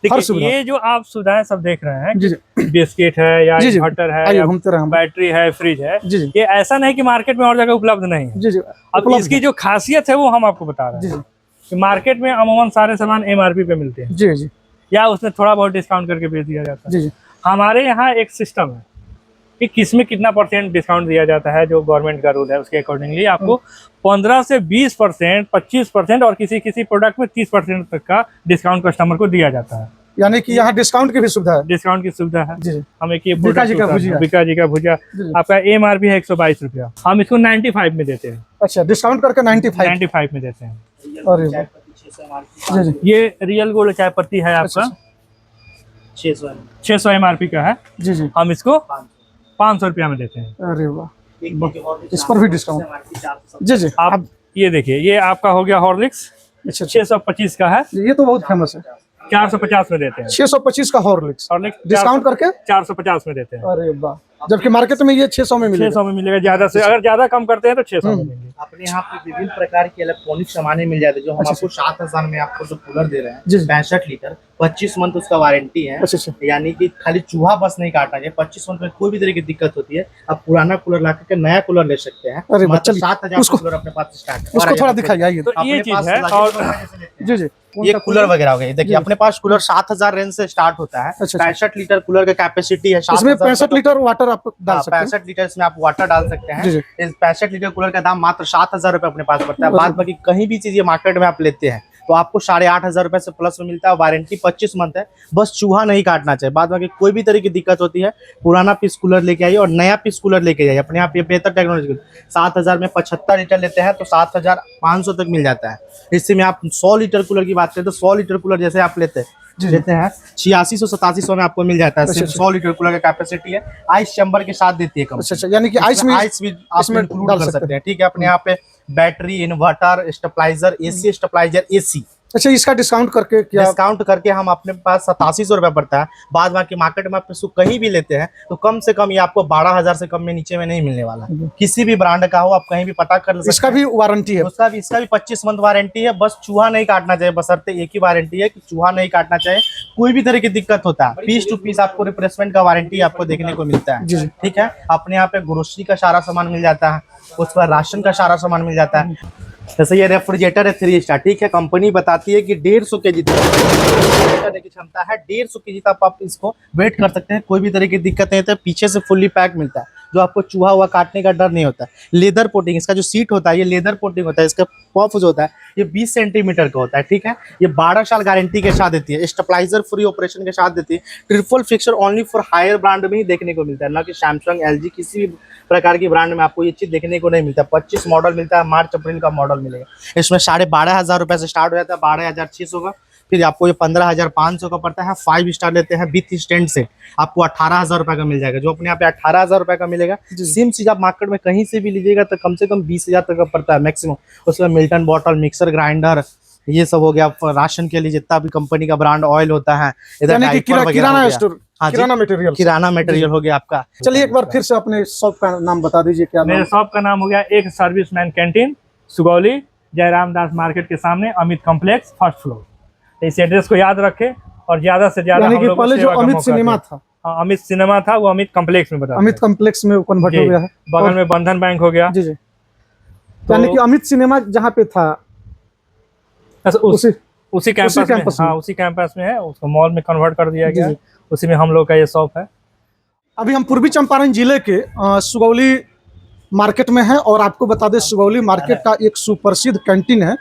देखिए ये जो आप सुविधाएं सब देख रहे हैं, बिस्किट है या इन्वर्टर है या बैटरी है, फ्रिज है, ये ऐसा नहीं कि मार्केट में और जगह उपलब्ध नहीं है। अब इसकी जो खासियत है वो हम आपको बता रहे हैं कि मार्केट में अमूमन सारे सामान MRP पे मिलते हैं या उसमें थोड़ा बहुत डिस्काउंट करके बेच दिया जाता है। हमारे यहाँ एक सिस्टम है कि किसमें कितना % डिस्काउंट दिया जाता है, जो गवर्नमेंट का रूल है उसके अकॉर्डिंगली आपको 15 से 20%, 25% और किसी किसी प्रोडक्ट में 30% तक का डिस्काउंट कस्टमर को दिया जाता है। यानी कि यहाँ डिस्काउंट की भी सुविधा है। डिस्काउंट की सुविधा है जी। हम एक ये बीका जी का भुजिया आपका MRP है 122 रुपया, हम इसको 95 में देते हैं। अच्छा, डिस्काउंट करके 95 में देते हैं। अरे ये रियल गोल्ड चाय पत्ती है आपका 600 MRP का है जी, हम इसको 500 रुपया में देते हैं। अरे वाह, इस पर भी डिस्काउंट। जी, आप ये देखिए, ये आपका हो गया हॉर्लिक्स 625 का है, ये तो बहुत फेमस है। 450 में देते हैं। 625 का हॉर्लिक्स डिस्काउंट करके 450 में देते हैं। अरे वाह, जबकि मार्केट में ये 600 में मिलेगा। 600 में मिलेगा, ज्यादा से अगर ज्यादा कम करते हैं तो 600 में देंगे। अपने यहाँ पे विभिन्न प्रकार के इलेक्ट्रॉनिक सामान मिल जाते हैं, जो हम आपको 7000 में आपको जो कूलर दे रहे हैं 65 लीटर, 25 मंथ उसका वारंटी है। यानी कि खाली चूहा बस नहीं काटना चाहिए। 25 मंथ में कोई भी तरह की दिक्कत होती है, आप पुराना कूलर ला करके नया कूलर ले सकते हैं। 7000 कूलर अपने पास स्टार्ट है। उसको थोड़ा दिखाइए। तो ये चीज है। और ये कूलर वगैरह हो गया, देखिए अपने पास कूलर 7000 रेंज से स्टार्ट होता है। 65 लीटर कूलर का कैपेसिटी है। इसमें 65 लीटर वाटर आप डाल सकते हैं। 65 लीटर इसमें आप वाटर डाल सकते हैं। इस 65 लीटर कूलर का दाम मात्र 7000 रुपए अपने पास पड़ता है। बाद बाकी कहीं भी चीज ये मार्केट में आप लेते हैं तो आपको 8500 रुपए से प्लस में मिलता है। वारंटी 25 मंथ है, बस चूहा नहीं काटना चाहिए। बाद बाकी कोई भी तरह की दिक्कत होती है, पुराना पीस कूलर लेके आइए और नया पीस कूलर लेके जाइए। अपने आप ये बेहतर टेक्नोलॉजी 7000 में 75 लीटर लेते हैं तो 7500 तक मिल जाता है। इससे में आप 100 लीटर कूलर की बात करें तो 100 लीटर कूलर जैसे आप लेते हैं 8600-8700 में आपको मिल जाता है। सिर्फ 100 लीटर कूलर का कैपेसिटी है। आइस चैम्बर के साथ देती है कंपनी। यानी कि आइस भी आप इंक्लूड कर सकते हैं। ठीक है, अपने यहाँ पे battery, inverter, stabiliser, AC stabiliser, AC। अच्छा, इसका डिस्काउंट करके क्या? डिस्काउंट करके हम अपने पास 8700 रुपए पड़ता है। बाद बाकी मार्केट में आप इसको कहीं भी लेते हैं तो कम से कम ये आपको 12000 से कम में नीचे में नहीं मिलने वाला। किसी भी ब्रांड का हो, आप कहीं भी पता कर सकते हैं। इसका भी वारंटी है? इसका भी 25 मंथ वारंटी है। बस चूहा नहीं काटना चाहिए, बशर्ते एक ही वारंटी है कि चूहा नहीं काटना चाहिए। कोई भी तरह की दिक्कत होता है, पीस टू पीस आपको रिप्लेसमेंट का वारंटी आपको देखने को मिलता है। ठीक है, अपने यहाँ पे ग्रोसरी का सारा सामान मिल जाता है, उस पर राशन का सारा सामान मिल जाता है। जैसे ये रेफ्रिजरेटर है 3 स्टार। ठीक है, कंपनी बताती है कि 150 केजी करने की क्षमता है। 150 केजी तक आप इसको वेट कर सकते हैं। कोई भी तरह की दिक्कत नहीं होती है। पीछे से फुल्ली पैक मिलता है, जो आपको चूहा हुआ काटने का डर नहीं होता है। लेदर कोटिंग, इसका जो सीट होता है ये लेदर कोटिंग होता है। इसका पफ जो होता है ये 20 सेंटीमीटर का होता है। ठीक है, ये 12 साल गारंटी के साथ देती है। स्टेबलाइजर फ्री ऑपरेशन के साथ देती है। Triple fixer only for Haier brand में ही देखने को मिलता है, ना कि सैमसंग, LG किसी भी प्रकार की ब्रांड में आपको ये चीज देखने को नहीं मिलता। 25 मॉडल मिलता है, मार्च अप्रैल का मॉडल मिलेगा। इसमें 12500 रुपए से स्टार्ट हो जाता है, 12600 का। फिर आपको ये 15500 का पड़ता है। 5 स्टार लेते हैं विथ स्टैंड से आपको 18000 रुपए का मिल जाएगा, जो अपने यहाँ पे 18000 रुपए का मिलेगा। सेम चीज आप मार्केट में कहीं से भी लीजिएगा तो कम से कम 20000 तक का पड़ता है मैक्सिमम। उसमें मिल्टन बॉटल, मिक्सर ग्राइंडर, ये सब हो गया। राशन के लिए जितना भी कंपनी का ब्रांड ऑयल होता है, इधर किराना स्टोर, किराना मटेरियल हो गया आपका। चलिए एक बार फिर से अपने शॉप का नाम बता दीजिए। क्या मेरे शॉप का नाम हो गया एक सर्विसमैन कैंटीन, सुगौली, जयराम दास मार्केट के सामने, अमित कॉम्प्लेक्स, फर्स्ट फ्लोर। इस एड्रेस को याद रखें और ज्यादा से ज्यादा हम लोग पहले जो अमित सिनेमा था, अमित सिनेमा था, वो अमित कॉम्प्लेक्स में बता, अमित कॉम्प्लेक्स में कन्वर्ट हो गया है। बगल में बंधन बैंक हो गया। जी, यानी कि अमित सिनेमा जहाँ पे था उसी कैंपस में, हाँ उसी कैंपस में है, उसको मॉल में कन्वर्ट कर दिया गया। उसी में हम लोग का ये शॉप है। अभी हम पूर्वी चंपारण जिले के सुगौली मार्केट में है और आपको बता दें सुगौली मार्केट का एक सुप्रसिद्ध कैंटीन है,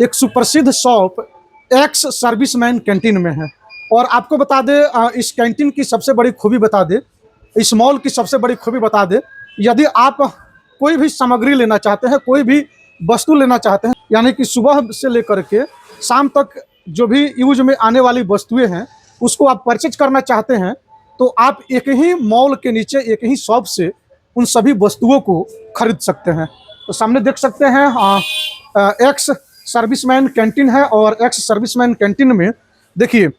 एक सुप्रसिद्ध शॉप एक्स सर्विसमैन कैंटीन में है। और आपको बता दें इस कैंटीन की सबसे बड़ी खूबी बता दें, इस मॉल की सबसे बड़ी खूबी बता दें, यदि आप कोई भी सामग्री लेना चाहते हैं, कोई भी वस्तु लेना चाहते हैं, यानी कि सुबह से लेकर के शाम तक जो भी यूज में आने वाली वस्तुएं हैं उसको आप परचेज करना चाहते हैं, तो आप एक ही मॉल के नीचे एक ही शॉप से उन सभी वस्तुओं को खरीद सकते हैं। तो सामने देख सकते हैं एक्स सर्विसमैन कैंटीन है और एक्स सर्विसमैन कैंटीन में देखिए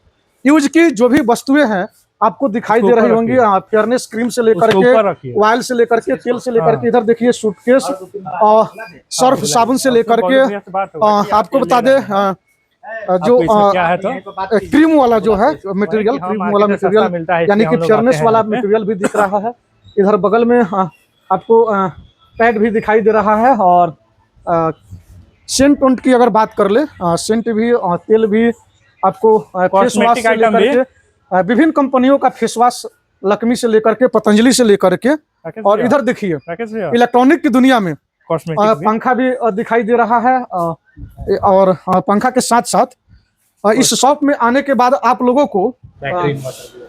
यूज की जो भी वस्तुएं हैं आपको दिखाई दे रही होंगी। फेयरनेस क्रीम से लेकर के, ऑयल से लेकर के, तेल से लेकर के, इधर देखिए सूटकेस और सर्फ साबुन से लेकर के, आपको बता दें जो क्या है तो क्रीम वाला जो है मटेरियल, क्रीम वाला मटेरियल यानी कि फेयरनेस वाला मटेरियल भी दिख रहा है। इधर बगल में आपको पैड भी दिखाई दे रहा है। और सेंट उंट की अगर बात कर ले, सेंट भी तेल भी आपको फेस वाश से लेकर के विभिन्न कंपनियों का फेस वाश, लक्मी से लेकर के पतंजलि से लेकर के, और इधर देखिए इलेक्ट्रॉनिक की दुनिया में पंखा भी दिखाई दे रहा है। और पंखा के साथ साथ इस शॉप में आने के बाद आप लोगों को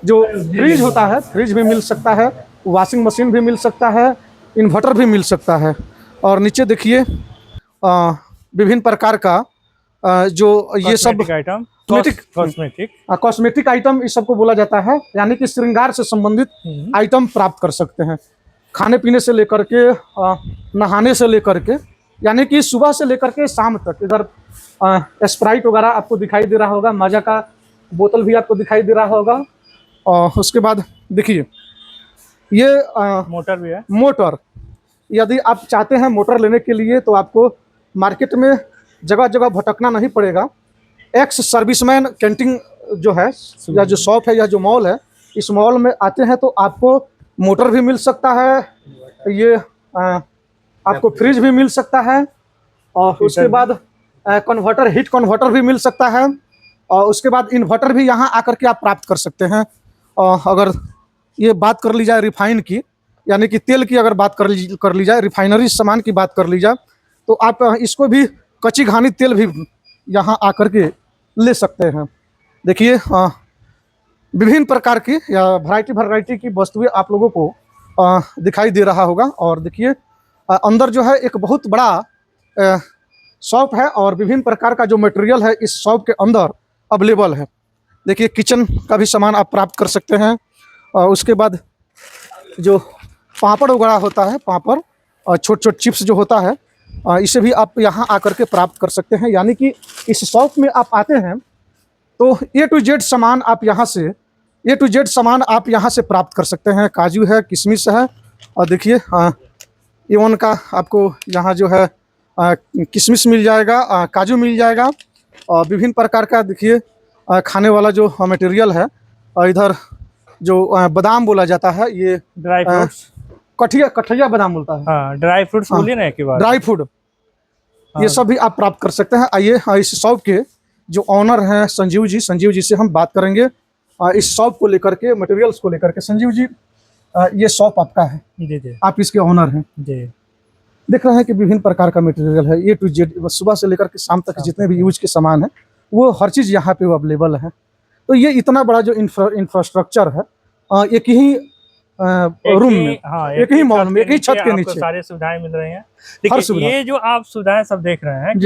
जो फ्रिज होता है, फ्रिज भी मिल सकता है, वॉशिंग मशीन भी मिल सकता है, इन्वर्टर भी मिल सकता है। और नीचे देखिए विभिन्न प्रकार का जो ये सब कॉस्मेटिक आइटम इस सबको बोला जाता है, यानी कि श्रृंगार से संबंधित आइटम प्राप्त कर सकते हैं। खाने पीने से लेकर के नहाने से लेकर के, यानी कि सुबह से लेकर के शाम तक। इधर स्प्राइट वगैरह आपको दिखाई दे रहा होगा, माजा का बोतल भी आपको दिखाई दे रहा होगा। और उसके बाद देखिए ये मोटर भी है। मोटर, यदि आप चाहते हैं मोटर लेने के लिए तो आपको मार्केट में जगह जगह भटकना नहीं पड़ेगा। एक्स सर्विसमैन कैंटीन जो है या जो शॉप है या जो मॉल है, इस मॉल में आते हैं तो आपको मोटर भी मिल सकता है, ये आपको फ्रिज भी मिल सकता है, और उसके बाद कन्वर्टर, हीट कन्वर्टर भी मिल सकता है, और उसके बाद इन्वर्टर भी यहाँ आकर के आप प्राप्त कर सकते हैं। और अगर ये बात कर ली जाए रिफाइन की, यानी कि तेल की अगर बात कर ली जाए, रिफाइनरी सामान की बात कर ली जाए, तो आप इसको भी कच्ची घानी तेल भी यहाँ आकर के ले सकते हैं। देखिए विभिन्न प्रकार की या वैरायटी की वस्तुएं आप लोगों को दिखाई दे रहा होगा। और देखिए अंदर जो है एक बहुत बड़ा शॉप है, और विभिन्न प्रकार का जो मटेरियल है इस शॉप के अंदर अवेलेबल है। देखिए किचन का भी सामान आप प्राप्त कर सकते हैं। और उसके बाद जो पापड़ वगैरह होता है, पापड़ और छोट चिप्स जो होता है, इसे भी आप यहाँ आकर के प्राप्त कर सकते हैं। यानी कि इस शॉप में आप आते हैं तो A to Z सामान आप यहाँ से प्राप्त कर सकते हैं। काजू है, किशमिश है, और देखिए इवन का आपको यहाँ जो है किशमिश मिल जाएगा, काजू मिल जाएगा, और विभिन्न प्रकार का देखिए खाने वाला जो मटेरियल है। और इधर जो बादाम बोला जाता है, ये ड्राई फ्रूट्स, कठिया बादाम बोलता है। हाँ, ड्राई फ्रूट्स बोलिए ना एक बार। ड्राई फ्रूट, ये सब भी आप प्राप्त कर सकते हैं। आइए इस शॉप के जो ऑनर हैं संजीव जी से हम बात करेंगे इस शॉप को लेकर के, मटेरियल्स को लेकर के। संजीव जी, ये शॉप आपका है? जी। आप इसके ऑनर हैं जी। देख रहे हैं कि विभिन्न प्रकार का मटेरियल है, A to Z, सुबह से लेकर के शाम तक जितने भी यूज के सामान है वो हर चीज़ यहाँ पे अवेलेबल है। तो ये इतना बड़ा जो इंफ्रास्ट्रक्चर है, एक ही रूम में, हाँ, एक ही मॉल में, एक ही छत के नीचे सारी सुविधाएं मिल रही हैं। देखिए ये जो आप सुविधाएं सब देख रहे हैं,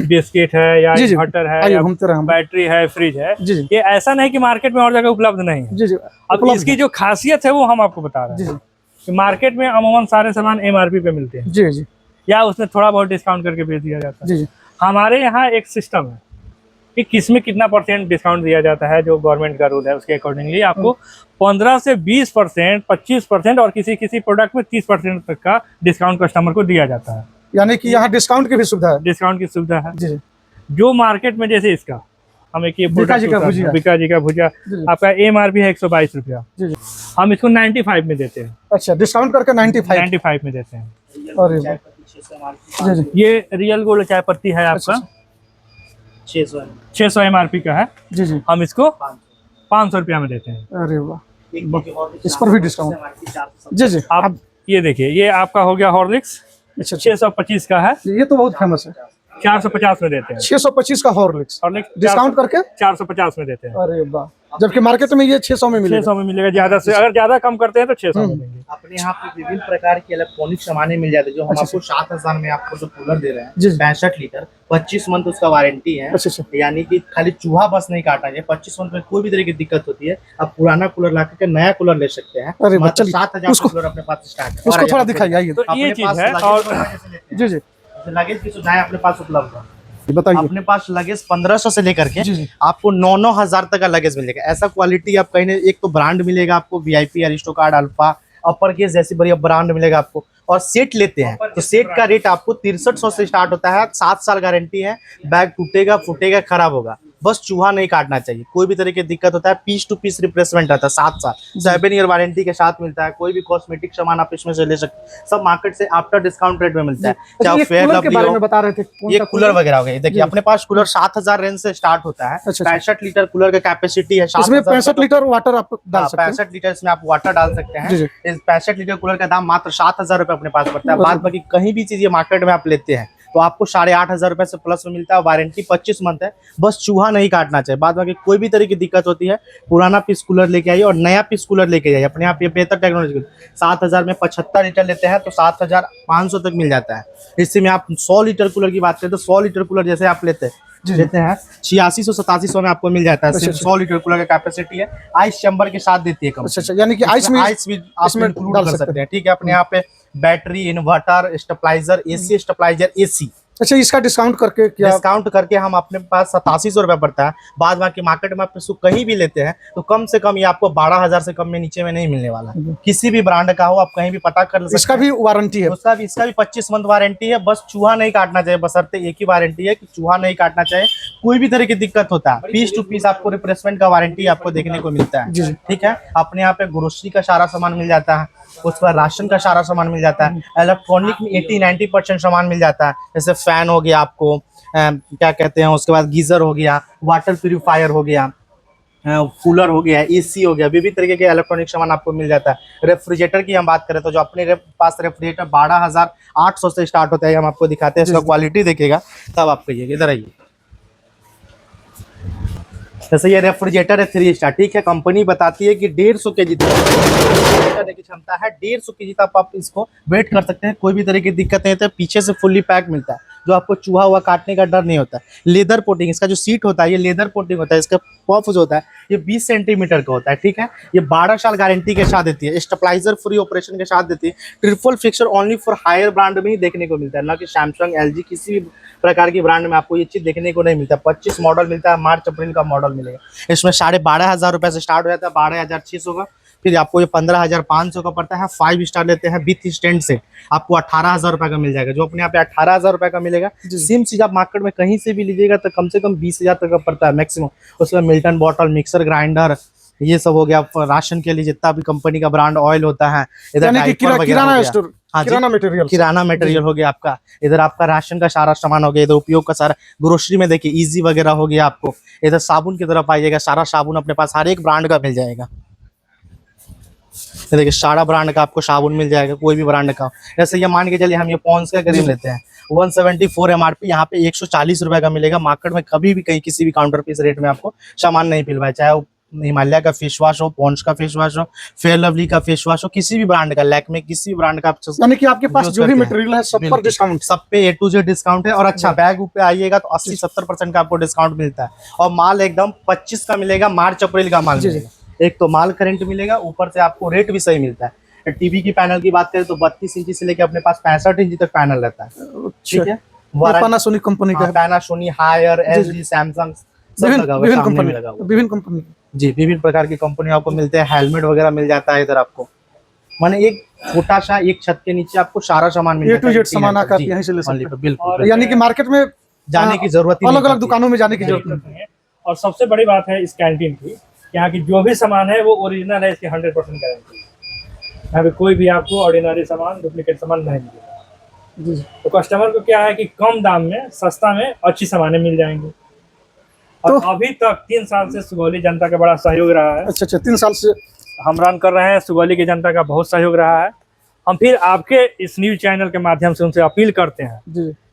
बिस्किट है या इन्वर्टर है या बैटरी है, फ्रिज है, ये ऐसा नहीं कि मार्केट में और जगह उपलब्ध नहीं है। अब इसकी जो खासियत है वो हम आपको बता रहे हैं कि मार्केट में अमूमन सारे सामान MRP पे मिलते हैं, या उसमें थोड़ा बहुत डिस्काउंट करके बेच दिया जाता है। हमारे यहाँ एक सिस्टम है कि किसमें कितना % डिस्काउंट दिया जाता है, जो गवर्नमेंट का रूल है उसके अकॉर्डिंगली आपको 15 से 20%, 25% और किसी प्रोडक्ट में 30% तक का डिस्काउंट कस्टमर को दिया जाता है। यानी कि यहाँ डिस्काउंट की भी सुविधा है? डिस्काउंट की सुविधा है जो मार्केट में, जैसे इसका हम एक ये बीका जी का भुजिया आपका MRP है 122 रुपया, हम इसको 95 में देते हैं। अच्छा, डिस्काउंट करके 95 में देते हैं। अरे ये रियल गोल्ड चाय पत्ती है आपका 600 MRP का है जी, हम इसको 500 रुपया में देते हैं। अरे वाह, इस पर भी डिस्काउंट। जी आप ये देखिए, ये आपका हो गया हॉर्लिक्स, 625 का है, ये तो बहुत फेमस है। 450 में देते हैं। 625 का हॉर्लिक्स डिस्काउंट करके 450 में देते हैं। अरे वाह, जबकि मार्केट में ये 600 में मिलेगा। 600 में मिलेगा, ज्यादा से अगर ज्यादा कम करते हैं तो 600 में देंगे। अपने यहाँ पे विभिन्न प्रकार के इलेक्ट्रॉनिक सामान मिल जाते हैं, जो हम आपको 7,000 में आपको जो कूलर दे रहे हैं, 65 लीटर, 25 मंथ उसका वारंटी है। यानी कि खाली चूहा बस नहीं काटना चाहिए, 25 मंथ में कोई भी तरह की दिक्कत होती है, आप पुराना कूलर ला करके नया कूलर ले सकते हैं। 7,000 कूलर अपने पास स्टार्ट है। उसको थोड़ा दिखाइए। तो ये चीज है। और जी लगेज की सुविधाएं अपने पास उपलब्ध है। बताइए। अपने पास लगेज 1500 से लेकर के आपको 9-9 हजार तक का लगेज मिलेगा। ऐसा क्वालिटी आप कहीं, एक तो ब्रांड मिलेगा आपको VIP, अरिस्टोकार्ड, अल्फा, अपर केस जैसी बढ़िया ब्रांड मिलेगा आपको। और सेट लेते हैं तो सेट का रेट आपको 6300 से स्टार्ट होता है। 7 साल गारंटी है, बैग टूटेगा फूटेगा खराब होगा बस चूहा नहीं काटना चाहिए। कोई भी तरह की दिक्कत होता है, पीस टू पीस रिप्लेसमेंट रहता है 7 साल 7 ईयर वारंटी के साथ मिलता है। कोई भी कॉस्मेटिक सामान आप इसमें से ले सकते हैं, सब मार्केट से आफ्टर डिस्काउंट रेट में मिलता है। चाहे फेयर लवली हो, बता रहे थे ये कूलर वगैरह हो गए। देखिए अपने पास कूलर 7000 रेंज से स्टार्ट होता है। 65 लीटर कूलर का कैपेसिटी है। इसमें 65 लीटर वाटर आप डाल सकते हैं। 65 लीटर इसमें आप वाटर डाल सकते हैं। इस 65 लीटर कूलर का दाम मात्र 7000 रुपए अपने पास पड़ता है। बाद बाकी कहीं भी चीज ये मार्केट में आप लेते हैं तो आपको 8500 रुपए से प्लस में मिलता है। वारंटी 25 मंथ है। बस चूहा नहीं काटना चाहिए। बाद बाकी कोई भी तरह की दिक्कत होती है, पुराना पीस कूलर लेके आइए और नया पीस कूलर लेके जाइए। अपने यहाँ पे बेहतर टेक्नोलॉजी 7000 में 75 लीटर लेते हैं तो 7500 तक मिल जाता है। इससे में आप 100 लीटर कूलर की बात करें तो 100 लीटर कूलर जैसे आप लेते हैं 8600-8700 में आपको मिल जाता है। सिर्फ 100 लीटर कूलर का कैपेसिटी है। आइस चैम्बर के साथ देती है कंपनी। यानी कि आइस भी आप इंक्लूड कर सकते हैं। ठीक है, अपने यहाँ पे battery, inverter, stabiliser, AC stabiliser, AC. अच्छा, इसका डिस्काउंट करके क्या? डिस्काउंट करके हम अपने पास 8700 रुपए पड़ता है। बाद बाकी मार्केट में आप इसको कहीं भी लेते हैं तो कम से कम ये आपको 12000 से कम में नीचे में नहीं मिलने वाला। किसी भी ब्रांड का हो, आप कहीं भी पता कर सकते हैं। इसका भी वारंटी है? इसका भी 25 मंथ वारंटी है। बस चूहा नहीं काटना चाहिए, बशर्ते एक ही वारंटी है कि चूहा नहीं काटना चाहिए। कोई भी तरह की दिक्कत होता है, पीस टू पीस आपको रिप्लेसमेंट का वारंटी आपको देखने को मिलता है। ठीक है, अपने यहाँ पे ग्रोसरी का सारा सामान मिल जाता है, उसके बाद राशन का सारा सामान मिल जाता है। इलेक्ट्रॉनिक में 80-90% सामान मिल जाता है। जैसे फैन हो गया, आपको क्या कहते हैं, उसके बाद गीजर हो गया, वाटर प्यूरिफायर हो गया, कूलर हो गया, एसी हो गया, विभिन्न तरीके के इलेक्ट्रॉनिक सामान आपको मिल जाता है। रेफ्रिजरेटर की हम बात करें तो जो अपने पास रेफ्रिजरेटर 12800 से स्टार्ट होता है, हम आपको दिखाते हैं। इसका क्वालिटी देखिएगा तब आप कहिएगा। इधर आइए। जैसे ये रेफ्रिजरेटर है 3 स्टार। ठीक है, कंपनी बताती है कि 150 kg की क्षमता है। 150 kg तक आप इसको वेट कर सकते हैं। कोई भी तरह की दिक्कत नहीं होती है। पीछे से फुल्ली पैक मिलता है, जो आपको चूहा हुआ काटने का डर नहीं होता है। लेदर कोटिंग, इसका जो सीट होता है ये लेदर कोटिंग होता है। इसका पफ जो होता है ये 20 सेंटीमीटर का होता है। ठीक है, ये 12 साल गारंटी के साथ देती है। स्टेबलाइजर फ्री ऑपरेशन के साथ देती है। Triple fixer only for Haier brand में ही देखने को मिलता है, ना कि सैमसंग, एलजी किसी भी प्रकार की ब्रांड में आपको ये चीज देखने को नहीं मिलता। 25 मॉडल मिलता है, मार्च अप्रैल का मॉडल मिलेगा। इसमें 12500 रुपए से स्टार्ट हो जाता है, 12600 का। फिर आपको ये 15500 का पड़ता है। 5 स्टार लेते हैं विथ स्टैंड से आपको 18000 रुपए का मिल जाएगा, जो अपने यहाँ पे 18000 रुपए का मिलेगा। सेम चीज आप मार्केट में कहीं से भी लीजिएगा तो कम से कम 20000 तक का पड़ता है मैक्सिमम। उसमें मिल्टन बॉटल, मिक्सर ग्राइंडर, ये सब हो गया। राशन के लिए जितना भी कंपनी का ब्रांड ऑयल होता है, इधर किराना स्टोर, किराना मटेरियल हो गया आपका। इधर आपका राशन का सारा सामान हो गया। इधर उपयोग का सारा ग्रोसरी में देखिए इजी वगैरह हो गया आपको। इधर साबुन की तरफ आइएगा, सारा साबुन अपने पास हर एक ब्रांड का मिल जाएगा। देखिए सारा ब्रांड का आपको साबुन मिल जाएगा, कोई भी ब्रांड का। जैसे ये मान के चलिए हम ये पॉन्ड्स का क्रीम लेते हैं 174 MRP, यहाँ पे 140 रुपए का मिलेगा। मार्केट में कभी भी कहीं किसी भी काउंटर पे इस रेट में आपको सामान नहीं मिल पाए, चाहे वो हिमालय का फेस वॉश हो, पॉन्ड्स का फेस वॉश हो, फेयर लवली का फेस वॉश हो, किसी भी ब्रांड का, लैक्मे किसी भी ब्रांड का। यानी कि आपके पास जो भी मटेरियल है सब पर डिस्काउंट, सब पे A to Z डिस्काउंट है। और अच्छा बैग पे आइएगा तो 80-70% का आपको डिस्काउंट मिलता है। और माल एकदम 25 का मिलेगा, मार्च अप्रैल का माल मिलेगा। एक तो माल करंट मिलेगा, ऊपर से आपको रेट भी सही मिलता है। टीवी की पैनल की बात करें तो 32 इंची से लेकर अपने पास 65 इंची तक पैनल रहता है। ठीक है, पैनासोनिक कंपनी का, पैनासोनिक, हायर, एलजी, सैमसंग, विभिन्न कंपनी जी, विभिन्न प्रकार की कंपनी आपको मिलते हैं। हेलमेट वगैरह मिल जाता है इधर आपको। माने एक छोटा सा एक छत के नीचे आपको सारा सामान मिल जाता है। A to Z सामान आप यहीं से ले सकते हैं। बिल्कुल, यानी कि मार्केट में जाने की जरूरत नहीं, अलग अलग दुकानों में जाने की जरूरत नहीं है। और सबसे बड़ी बात है इस कैंटीन की, यहाँ की जो भी सामान है वो ओरिजिनल है, इसकी 100% गारंटी है। यहाँ पे कोई भी आपको ऑर्डिनरी सामान, डुप्लीकेट सामान नहीं मिलेगा। तो कस्टमर को क्या है कि कम दाम में, सस्ता में अच्छी सामानें मिल जाएंगी। और तो अभी तक 3 साल से सुगौली जनता का बड़ा सहयोग रहा है। अच्छा, 3 साल से हम रन कर रहे हैं। सुगौली की जनता का बहुत सहयोग रहा है। हम फिर आपके इस न्यूज चैनल के माध्यम से उनसे अपील करते हैं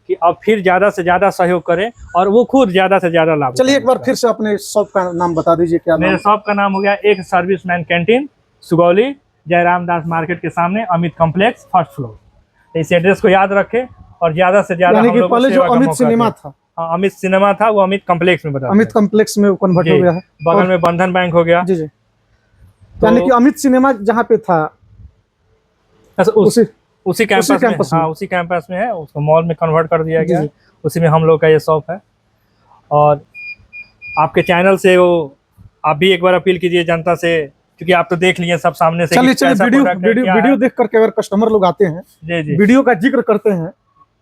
कि अब फिर ज्यादा से ज्यादा सहयोग करें और वो खुद ज्यादा से ज्यादा लाभ। चलिए एक बार फिर से अपने शॉप का नाम बता दीजिए। क्या मेरे शॉप का नाम हो गया एक सर्विसमैन कैंटीन, सुगौली, जयराम दास मार्केट के सामने, अमित कॉम्प्लेक्स, 1st फ्लोर। इस एड्रेस को याद रखें और ज्यादा से ज्यादा। पहले जो अमित सिनेमा था, अमित सिनेमा था, वो अमित कॉम्प्लेक्स में बता, अमित कॉम्प्लेक्स में कन्वर्ट हो गया है। बगल में बंधन बैंक हो गया। जी। यानी कि अमित सिनेमा जहाँ पे था उसी कैंपस में, हाँ उसी कैंपस में है। उसको मॉल में कन्वर्ट कर दिया गया, उसी में हम लोग का ये शॉप है। और आपके चैनल से वो आप भी एक बार अपील कीजिए जनता से, क्योंकि आप तो देख लिए सब सामने से। चलिए वीडियो देख करके अगर कस्टमर लोग आते हैं, वीडियो का जिक्र करते हैं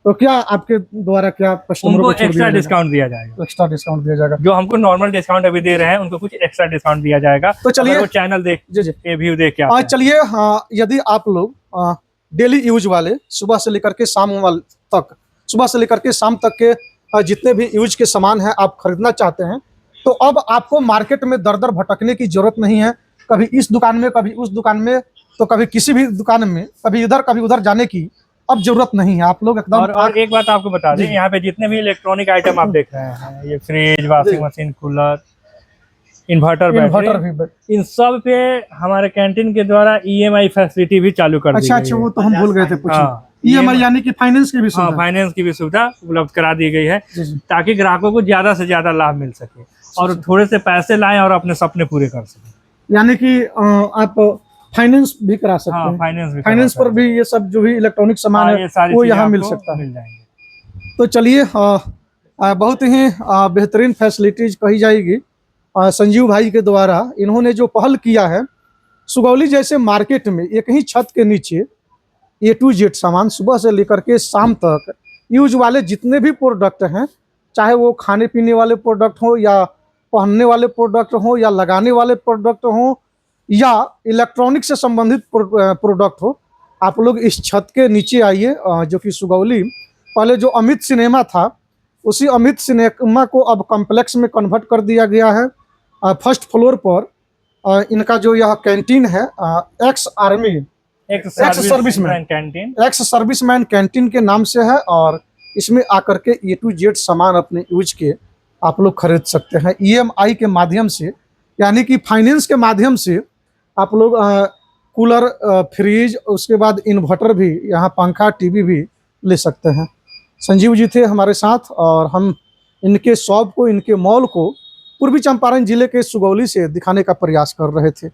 तो क्या आपके द्वारा क्या कस्टमरों उनको को छूट एक्स्ट्रा दिया डिस्काउंट दिया जाएगा। जाएगा? एक्स्ट्रा डिस्काउंट दिया जाएगा। जो हमको नॉर्मल डिस्काउंट अभी दे रहे हैं उनको कुछ एक्स्ट्रा डिस्काउंट दिया जाएगा। तो चलिए, अगर वो चैनल देख जी जी के व्यू देख के आते हैं। चलिए, हाँ, यदि आप लोग डेली यूज वाले सुबह से लेकर के शाम वाले तक, सुबह से लेकर के शाम तक के जितने भी यूज के सामान हैं आप खरीदना चाहते हैं, तो अब आपको मार्केट में दर दर भटकने की जरूरत नहीं है। कभी इस दुकान में, कभी उस दुकान में, तो कभी किसी भी दुकान में, कभी इधर कभी उधर जाने की अब जरूरत नहीं है। आप लोग एकदम और एक बात आपको बता दें, यहाँ पे जितने भी इलेक्ट्रॉनिक आइटम आप देख रहे हैं, ये fridge, washing machine, cooler, inverter, battery, इन सब पे हमारे कैंटीन के द्वारा EMI फैसिलिटी भी चालू कर दी अच्छा गई अच्छा, है। वो तो हम भूल गए थे पूछना। हाँ, EMI यानी कि फाइनेंस की भी हाँ, सुविधा। फाइनेंस की भी सुविधा उपलब्ध करा दी गई है, जी जी। ताकि ग्राहकों को ज्यादा से ज्यादा लाभ मिल सके और थोड़े से पैसे लाएं और अपने सपने पूरे कर सकें। यानी कि आप फाइनेंस भी करा सकते हाँ, हैं। फाइनेंस भी फाइनेंस पर भी ये सब जो भी इलेक्ट्रॉनिक सामान ये है सारी वो चीजें यहाँ मिल आपको सकता है। मिल जाएंगे। तो चलिए, बहुत ही बेहतरीन फैसिलिटीज कही जाएगी संजीव भाई के द्वारा। इन्होंने जो पहल किया है, सुगौली जैसे मार्केट में एक ही छत के नीचे A to Z सामान सुबह से लेकर के शाम तक यूज वाले जितने भी प्रोडक्ट हैं, चाहे वो खाने पीने वाले प्रोडक्ट हो या पहनने वाले प्रोडक्ट हो या लगाने वाले प्रोडक्ट हो या इलेक्ट्रॉनिक से संबंधित प्रोडक्ट हो, आप लोग इस छत के नीचे आइए। जो कि सुगौली पहले जो अमित सिनेमा था, उसी अमित सिनेमा को अब कॉम्प्लेक्स में कन्वर्ट कर दिया गया है। फर्स्ट फ्लोर पर इनका जो यह कैंटीन है, एक्स सर्विसमैन कैंटीन के नाम से है, और इसमें आकर के A to Z सामान अपने यूज के आप लोग खरीद सकते हैं EMI के माध्यम से, यानी कि फाइनेंस के माध्यम से। आप लोग कूलर, फ्रिज, उसके बाद इन्वर्टर भी, यहाँ पंखा, टीवी भी ले सकते हैं। संजीव जी थे हमारे साथ और हम इनके शॉप को, इनके मॉल को पूर्वी चंपारण जिले के सुगौली से दिखाने का प्रयास कर रहे थे।